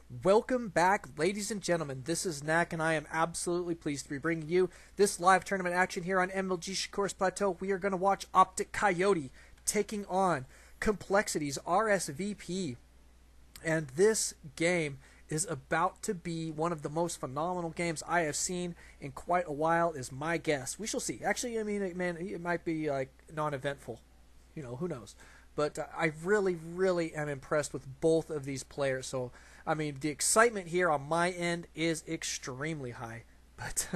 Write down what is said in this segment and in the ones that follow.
Welcome back, ladies and gentlemen. This is Knack, and I am absolutely pleased to be bringing you this live tournament action here on MLG Shakur's Plateau. We are going to watch Optikcoyote taking on Complexity's RSVP. And this game is about to be one of the most phenomenal games I have seen in quite a while, is my guess. We shall see. Actually, I mean, man, it might be like non-eventful. You know, who knows? But I really am impressed with both of these players. So, I mean, the excitement here on my end is extremely high. But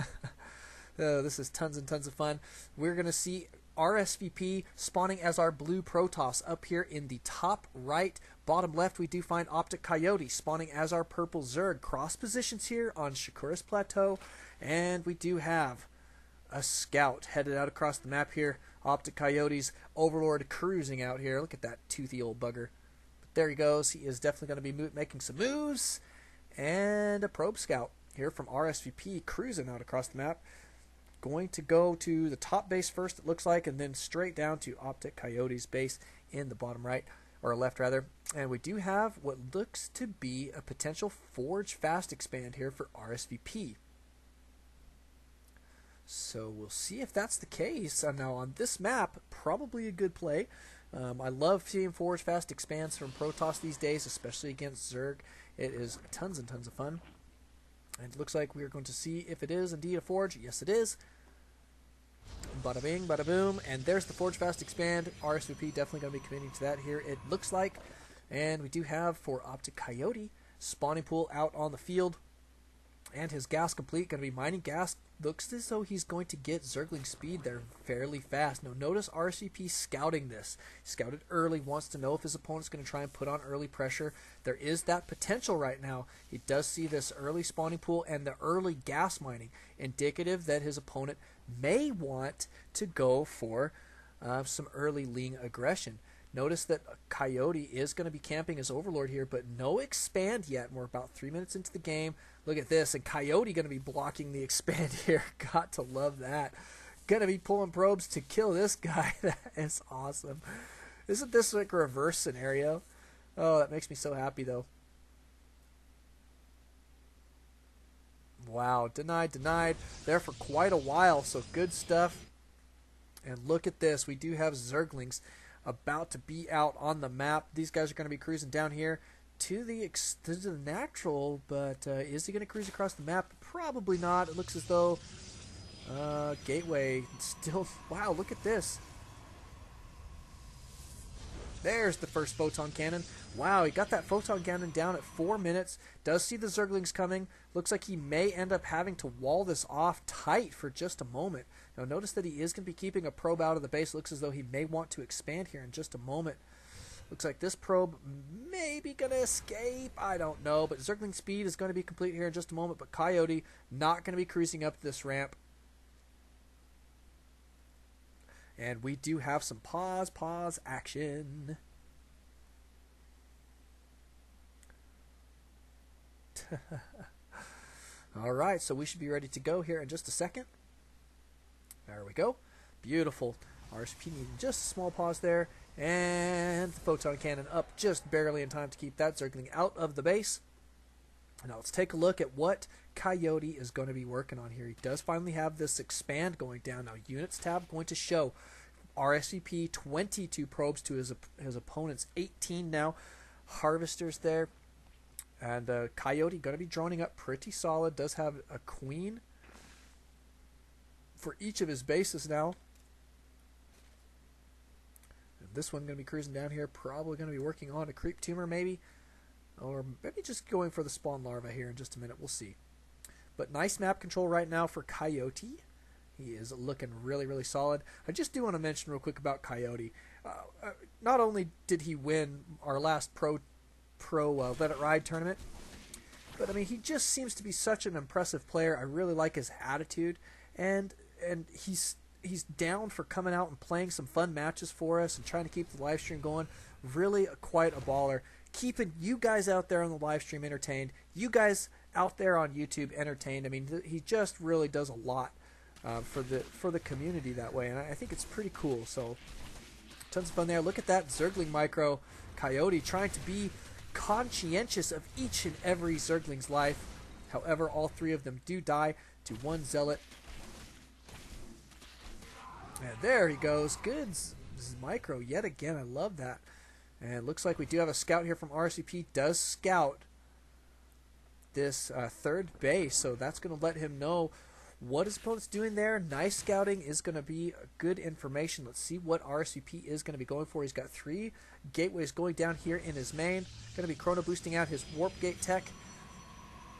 this is tons and tons of fun. We're going to see RSVP spawning as our blue Protoss up here in the top right. Bottom left, we do find Optikcoyote spawning as our purple Zerg. Cross positions here on Shakur's Plateau. And we do have a scout headed out across the map here. Optikcoyote's Overlord cruising out here. Look at that toothy old bugger. But there he goes. He is definitely going to be making some moves. And a probe scout here from RSVP cruising out across the map. Going to go to the top base first, it looks like, and then straight down to Optikcoyote's base in the bottom right, or left rather. And we do have what looks to be a potential Forge Fast expand here for RSVP. So we'll see if that's the case. Now on this map, probably a good play. I love seeing Forge Fast expands from Protoss these days, especially against Zerg. It is tons and tons of fun. And it looks like we are going to see if it is indeed a Forge. Yes, it is. Bada bing, bada boom. And there's the Forge Fast expand. RSVP definitely going to be committing to that here, it looks like. And we do have for Optikcoyote spawning pool out on the field. And his gas complete, going to be mining gas. Looks as though he's going to get Zergling speed there fairly fast. Now notice RSVP scouting this. Scouted early, wants to know if his opponent's going to try and put on early pressure. There is that potential right now. He does see this early spawning pool and the early gas mining, indicative that his opponent may want to go for some early Ling aggression. Notice that Coyote is going to be camping his Overlord here, but no expand yet. And we're about 3 minutes into the game. Look at this, and Coyote going to be blocking the expand here. Got to love that. Going to be pulling probes to kill this guy. That is awesome. Isn't this like a reverse scenario? Oh, that makes me so happy, though. Wow, denied there for quite a while, so good stuff. And look at this. We do have Zerglings about to be out on the map. These guys are going to be cruising down here to the natural, but is he going to cruise across the map? Probably not. It looks as though Gateway still... Wow, look at this. There's the first photon cannon. Wow, he got that photon cannon down at 4 minutes. Does see the Zerglings coming. Looks like he may end up having to wall this off tight for just a moment. Now notice that he is going to be keeping a probe out of the base. Looks as though he may want to expand here in just a moment. Looks like this probe may be going to escape. I don't know, but Zergling speed is going to be complete here in just a moment. But Coyote not going to be cruising up this ramp. And we do have some pause action. Alright, so we should be ready to go here in just a second. There we go. Beautiful. RSP needing just a small pause there. And the photon cannon up just barely in time to keep that Zergling out of the base. Now let's take a look at what Coyote is going to be working on here. He does finally have this expand going down. Now units tab going to show RSVP 22 probes to his opponent's 18 now. Harvesters there. And Coyote going to be droning up pretty solid. Does have a queen for each of his bases now. And this one going to be cruising down here. Probably going to be working on a creep tumor maybe. Or maybe just going for the spawn larva here in just a minute. We'll see. But nice map control right now for Coyote. He is looking really solid. I just do want to mention real quick about Coyote. Not only did he win our last Pro Let It Ride tournament, but I mean, he just seems to be such an impressive player. I really like his attitude, and he's down for coming out and playing some fun matches for us and trying to keep the live stream going. Really quite a baller. Keeping you guys out there on the live stream entertained, you guys out there on YouTube entertained. I mean, he just really does a lot for the community that way, and I think it's pretty cool. So tons of fun there. Look at that Zergling micro. Coyote trying to be conscientious of each and every Zergling's life. However, all three of them do die to one Zealot. And there he goes. Good micro yet again. I love that. And it looks like we do have a scout here from RSVP. Does scout this third base, so that's going to let him know what his opponent's doing there. Nice scouting is going to be good information. Let's see what RSVP is going to be going for. He's got 3 gateways going down here in his main. Going to be chrono boosting out his warp gate tech,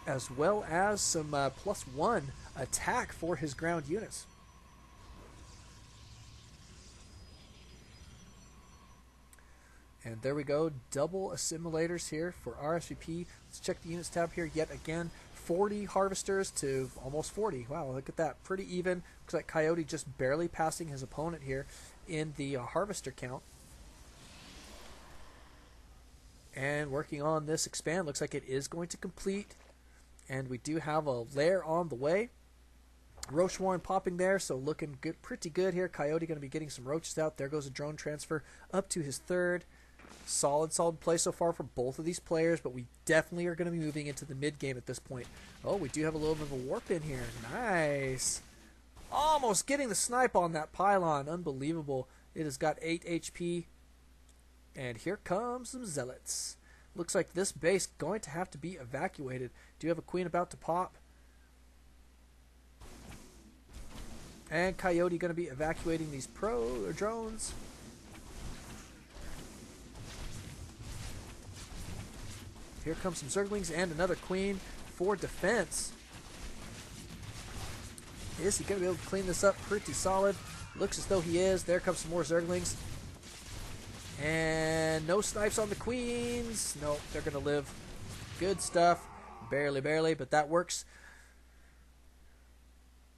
as well as some +1 attack for his ground units. And there we go, double assimilators here for RSVP. Let's check the units tab here yet again. 40 harvesters to almost 40. Wow, look at that. Pretty even. Looks like Coyote just barely passing his opponent here in the harvester count. And working on this expand. Looks like it is going to complete. And we do have a lair on the way. Roach Warren popping there, so looking good, pretty good here. Coyote going to be getting some roaches out. There goes a drone transfer up to his third. Solid play so far for both of these players, but we definitely are going to be moving into the mid game at this point. Oh, we do have a little bit of a warp in here. Nice. Almost getting the snipe on that pylon. Unbelievable. It has got 8 HP. And here comes some Zealots. Looks like this base going to have to be evacuated. Do you have a queen about to pop? And Coyote going to be evacuating these drones. Here comes some Zerglings and another queen for defense. Is he going to be able to clean this up pretty solid? Looks as though he is. There comes some more Zerglings. And no snipes on the queens. Nope, they're going to live. Good stuff. Barely, but that works.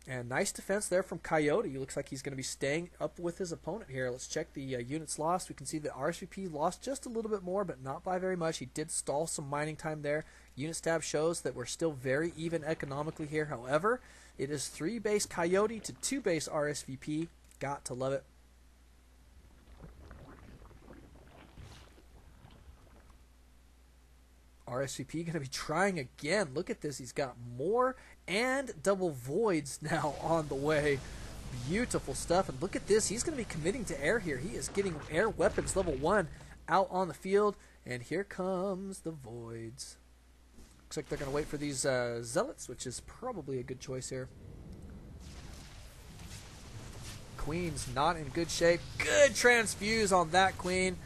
And nice defense there from Coyote. Looks like he's going to be staying up with his opponent here. Let's check the units lost. We can see that RSVP lost just a little bit more, but not by very much. He did stall some mining time there. Units tab shows that we're still very even economically here. However, it is 3 base Coyote to 2 base RSVP. Got to love it. RSVP going to be trying again. Look at this. He's got more and double voids now on the way. Beautiful stuff. And look at this. He's going to be committing to air here. He is getting air weapons level 1 out on the field. And here comes the voids. Looks like they're going to wait for these zealots, which is probably a good choice here. Queen's not in good shape. Good transfuse on that queen.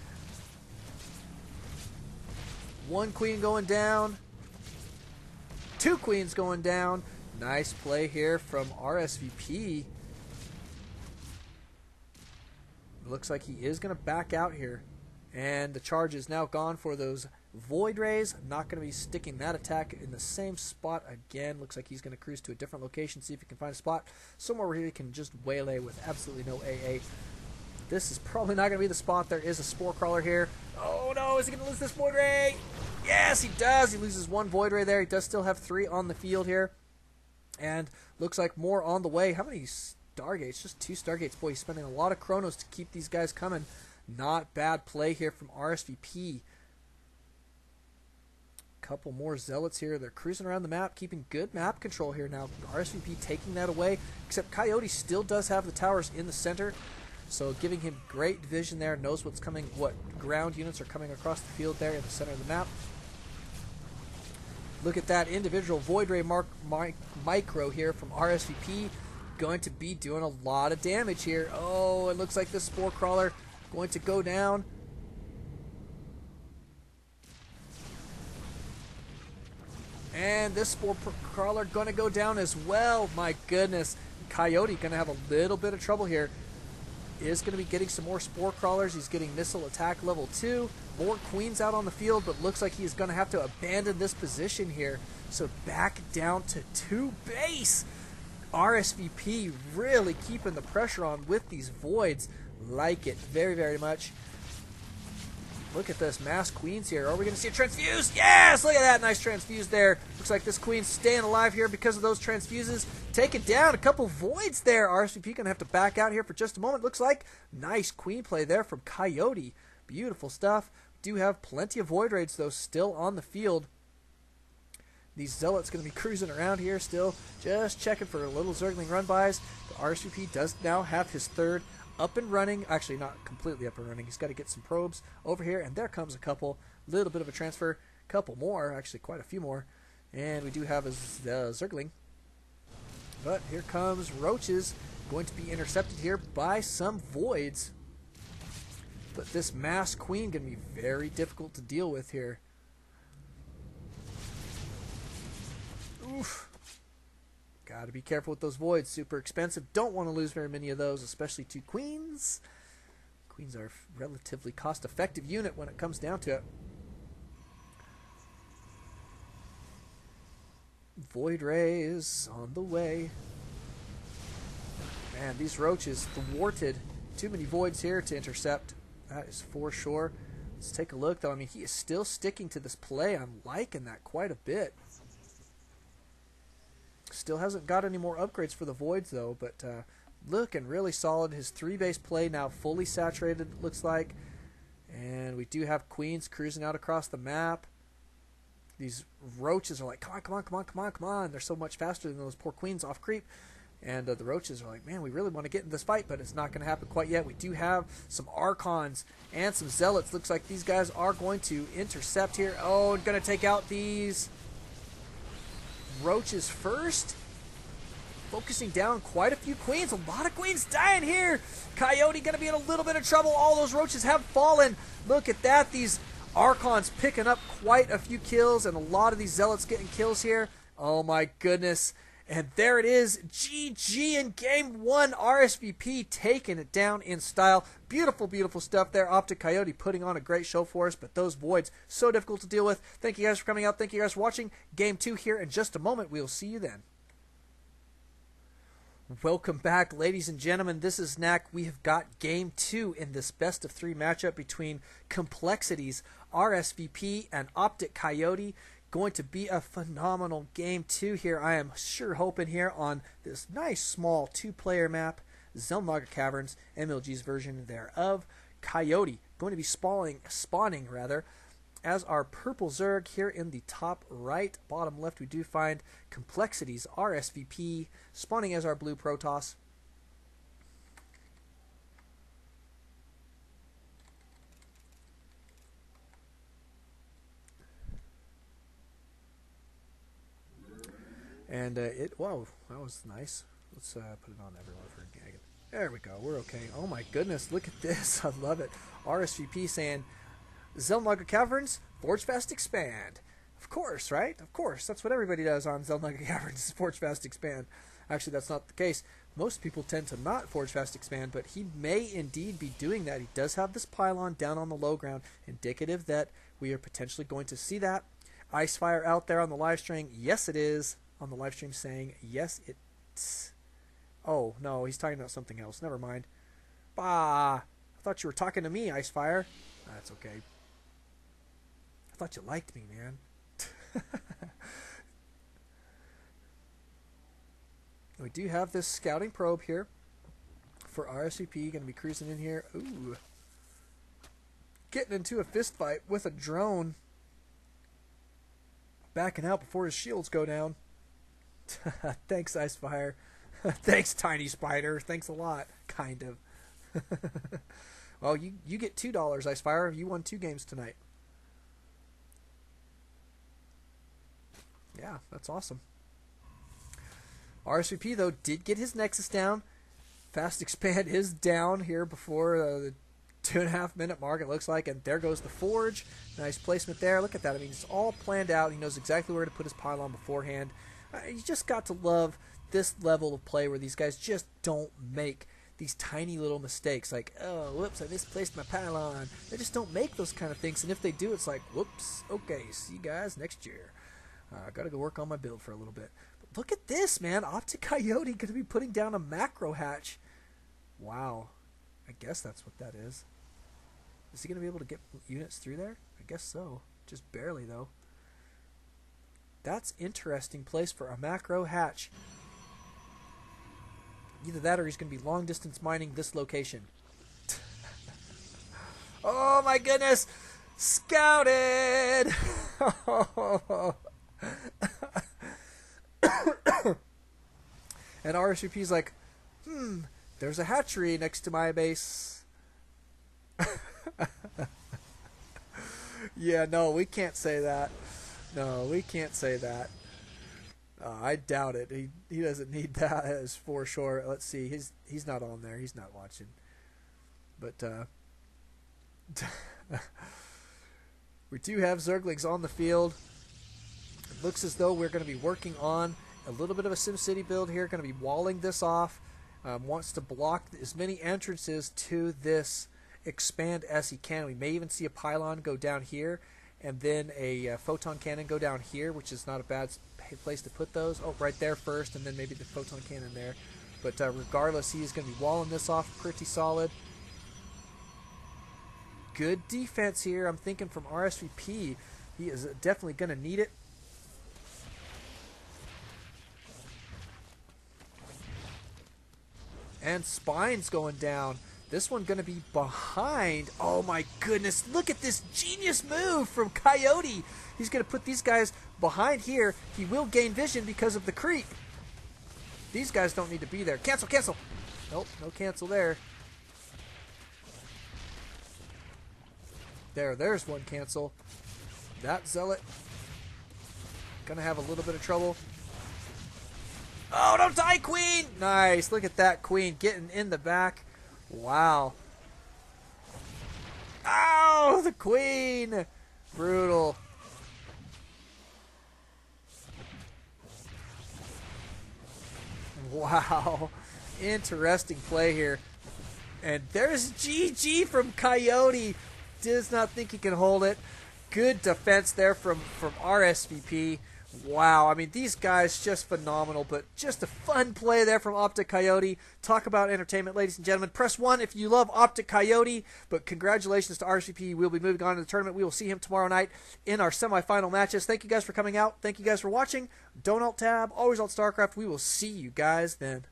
1 queen going down. 2 queens going down. Nice play here from RSVP. Looks like he is going to back out here. And the charge is now gone for those Void Rays. Not going to be sticking that attack in the same spot again. Looks like he's going to cruise to a different location, see if he can find a spot somewhere where he can just waylay with absolutely no AA. This is probably not going to be the spot. There is a Spore Crawler here. Oh no, is he going to lose this Void Ray? Yes, he does. He loses 1 Void Ray there. He does still have 3 on the field here. And looks like more on the way. How many Stargates? Just 2 Stargates. Boy, he's spending a lot of chronos to keep these guys coming. Not bad play here from RSVP. Couple more Zealots here. They're cruising around the map, keeping good map control here now. RSVP taking that away, except Coyote still does have the towers in the center, so giving him great vision there, knows what's coming, what ground units are coming across the field there in the center of the map. Look at that individual Void Ray micro here from RSVP, going to be doing a lot of damage here. Oh, it looks like this Spore Crawler going to go down. And this Spore Crawler going to go down as well. My goodness. Coyote going to have a little bit of trouble here. Is going to be getting some more Spore Crawlers. He's getting missile attack level 2. More queens out on the field, but looks like he's going to have to abandon this position here. So back down to 2 base. RSVP really keeping the pressure on with these voids. Like it very, very much. Look at this, mass queens here. Are we going to see a transfuse? Yes! Look at that, nice transfuse there. Looks like this queen's staying alive here because of those transfuses. Take it down, a couple voids there. RSVP going to have to back out here for just a moment. Looks like nice queen play there from Coyote. Beautiful stuff. do have plenty of Void Raids, though, still on the field. These Zealots going to be cruising around here still, just checking for little Zergling run-bys. The RSVP does now have his third up and running. Actually, not completely up and running. He's got to get some probes over here, and there comes a couple. Little bit of a transfer. Couple more, actually quite a few more. And we do have a Zergling. But here comes Roaches, going to be intercepted here by some Voids. But this Mass Queen going to be very difficult to deal with here. Oof. Gotta be careful with those Voids. Super expensive. Don't want to lose very many of those, especially to Queens. Queens are a relatively cost-effective unit when it comes down to it. Void Rays on the way. Man, these Roaches thwarted. Too many Voids here to intercept. That is for sure. Let's take a look, though. I mean, he is still sticking to this play. I'm liking that quite a bit. Still hasn't got any more upgrades for the Voids, though, but looking really solid. His 3-base play now fully saturated, it looks like. And we do have Queens cruising out across the map. These Roaches are like, come on, come on, come on, come on, come on. They're so much faster than those poor Queens off creep. And the Roaches are like, man, we really want to get in this fight, but it's not going to happen quite yet. We do have some Archons and some Zealots. Looks like these guys are going to intercept here. Oh, going to take out these Roaches first. Focusing down quite a few Queens. A lot of Queens dying here. Coyote going to be in a little bit of trouble. All those Roaches have fallen. Look at that. These Archons picking up quite a few kills, and a lot of these Zealots getting kills here. Oh my goodness. And there it is. GG in Game 1. RSVP taking it down in style. Beautiful, beautiful stuff there. Optikcoyote putting on a great show for us, but those Voids, so difficult to deal with. Thank you guys for coming out. Thank you guys for watching. Game 2 here in just a moment. We'll see you then. Welcome back, ladies and gentlemen. This is Knack. We have got Game 2 in this best-of-3 matchup between Complexities, RSVP, and Optikcoyote. Going to be a phenomenal Game 2 here. I am sure hoping here on this nice small 2-player map, Zelnlager Caverns, MLG's version thereof. Coyote going to be spawning as our purple Zerg. Here in the top right, bottom left, we do find Complexities, RSVP, spawning as our blue Protoss. And whoa, that was nice. Let's put it on everyone for a gag. There we go, we're okay. Oh my goodness, look at this. I love it. RSVP saying, Zelnlager Caverns, Forge Fast Expand. Of course, right? Of course. That's what everybody does on Zelnlager Caverns, Forge Fast Expand. Actually, that's not the case. Most people tend to not Forge Fast Expand, but he may indeed be doing that. He does have this pylon down on the low ground, indicative that we are potentially going to see that. Icefire out there on the live stream. Yes, it is. On the live stream saying, yes, it's... Oh, no, he's talking about something else. Never mind. Bah! I thought you were talking to me, Icefire. That's okay. I thought you liked me, man. We do have this scouting probe here for RSVP. Going to be cruising in here. Ooh. Getting into a fist fight with a drone. Backing out before his shields go down. Thanks, Icefire. Thanks, Tiny Spider. Thanks a lot. Kind of. Well, you get $2, Icefire. You won 2 games tonight. Yeah, that's awesome. RSVP, though, did get his Nexus down. Fast Expand is down here before the 2.5-minute mark, it looks like. And there goes the Forge. Nice placement there. Look at that. I mean, it's all planned out. He knows exactly where to put his pylon beforehand. You just got to love this level of play where these guys just don't make these tiny little mistakes. Like, oh, whoops, I misplaced my pylon. They just don't make those kind of things. And if they do, it's like, whoops, okay, see you guys next year. I got to go work on my build for a little bit. But look at this, man. Optikcoyote going to be putting down a macro hatch. Wow. I guess that's what that is. Is he going to be able to get units through there? I guess so. Just barely, though. That's interesting place for a macro hatch. Either that or he's going to be long distance mining this location. Oh my goodness! Scouted! And RSVP's like, there's a hatchery next to my base. Yeah, no, we can't say that. No, we can't say that. I doubt it. He doesn't need that as for sure. Let's see. He's not on there. He's not watching. But we do have Zerglings on the field. It looks as though we're going to be working on a little bit of a SimCity build here. Going to be walling this off. Wants to block as many entrances to this expand as he can. We may even see a pylon go down here, and then a photon cannon go down here, which is not a bad place to put those. Oh, right there first, and then maybe the photon cannon there. But regardless, he is going to be walling this off pretty solid. Good defense here, I'm thinking, from RSVP. He is definitely going to need it. And Spine's going down. This one going to be behind. Oh my goodness, look at this genius move from Coyote. He's going to put these guys behind here. He will gain vision because of the creep. These guys don't need to be there. Cancel, cancel. Nope, no cancel there. There's one cancel. That zealot going to have a little bit of trouble. Oh, don't die, queen! Nice, look at that queen getting in the back. Wow. Ow, the queen! Brutal. Wow. Interesting play here. And there's GG from Coyote. Does not think he can hold it. Good defense there from RSVP. Wow, I mean, these guys just phenomenal, but just a fun play there from Optikcoyote. Talk about entertainment, ladies and gentlemen. Press 1 if you love Optikcoyote, but congratulations to RSVP. We'll be moving on to the tournament. We will see him tomorrow night in our semifinal matches. Thank you guys for coming out. Thank you guys for watching. Don't alt-tab, always alt Starcraft. We will see you guys then.